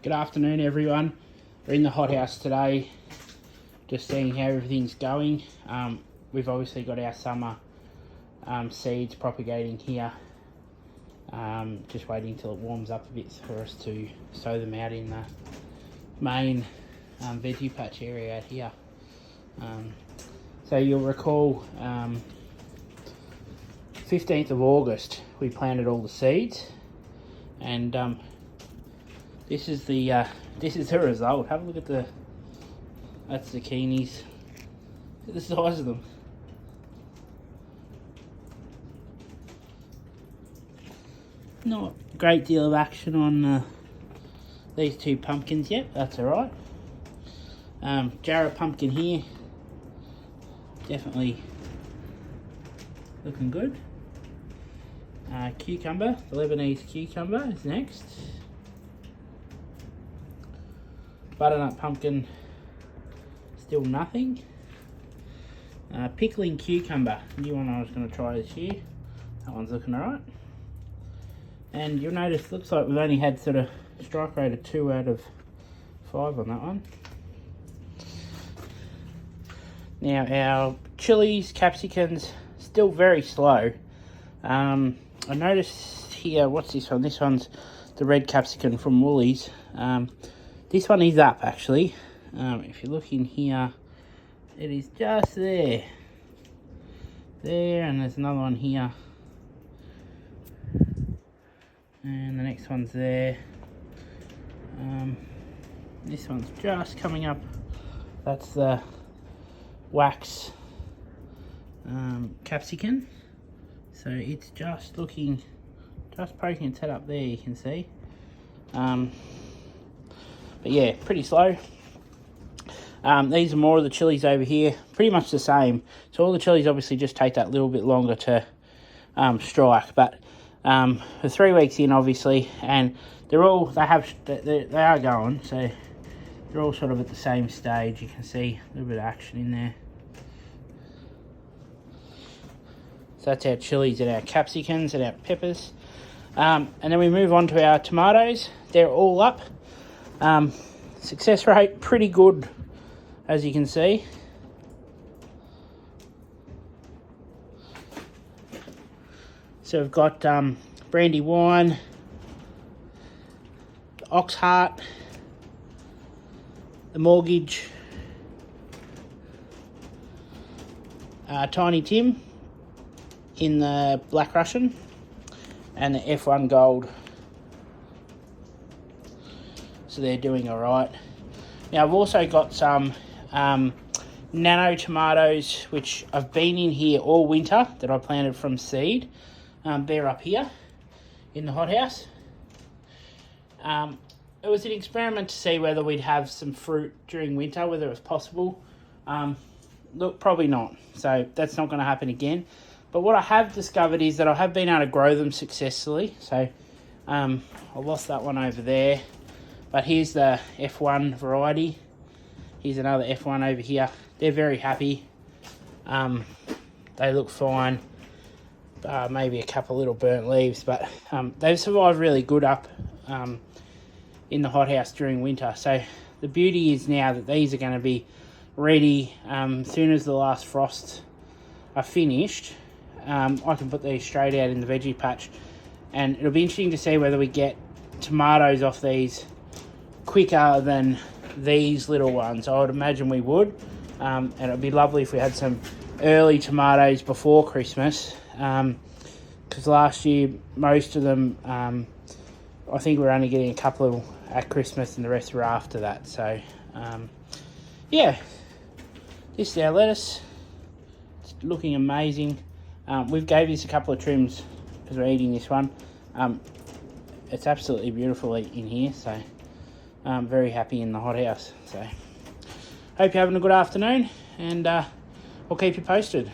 Good afternoon, everyone. We're in the hothouse today, just seeing how everything's going. We've obviously got our summer seeds propagating here. Just waiting till it warms up a bit for us to sow them out in the main veggie patch area out here. So you'll recall 15th of August we planted all the seeds, and this is the result. Have a look at that's zucchinis. Look at the size of them. Not a great deal of action on these two pumpkins yet. That's all right. Jarrah pumpkin here, definitely looking good. Cucumber, the Lebanese cucumber is next. Butternut pumpkin, still nothing. Pickling cucumber, new one I was going to try this year. That one's looking alright. And you'll notice, looks like we've only had sort of strike rate of 2 out of 5 on that one. Now our chilies, capsicums, still very slow. I noticed here, what's this one? This one's the red capsicum from Woolies. This one is up actually. If you look in here, it is just there. There, and there's another one here. And the next one's there. This one's just coming up. That's the wax capsicum. So it's just looking, just poking its head up there, you can see. But yeah, pretty slow. These are more of the chilies over here, pretty much the same. So all the chilies obviously just take that little bit longer to strike, but for 3 weeks in, obviously, and they are going, so they're all sort of at the same stage. You can see a little bit of action in there. So that's our chilies and our capsicums and our peppers. And then we move on to our tomatoes. They're all up. Success rate pretty good, as you can see. So we've got Brandywine, the Oxheart, the Mortgage, Tiny Tim in the Black Russian, and the F1 Gold. So they're doing all right. Now I've also got some Nano Tomatoes, which I've been in here all winter, that I planted from seed. They're up here in the hothouse. It was an experiment to see whether we'd have some fruit during winter, whether it was possible. Look, probably not. So that's not going to happen again. But what I have discovered is that I have been able to grow them successfully. So I lost that one over there. But here's the F1 variety. Here's another F1 over here. They're very happy. They look fine. Maybe a couple little burnt leaves, but they've survived really good up in the hothouse during winter. So the beauty is now that these are going to be ready soon as the last frosts are finished. I can put these straight out in the veggie patch, and it'll be interesting to see whether we get tomatoes off these quicker than these little ones. I would imagine we would, and it would be lovely if we had some early tomatoes before Christmas, because last year most of them, I think we're only getting a couple at Christmas and the rest were after that. So yeah, this is our lettuce. It's looking amazing. We've gave this a couple of trims because we're eating this one. It's absolutely beautiful in here, so I'm very happy in the hothouse. So hope you're having a good afternoon, and I'll keep you posted.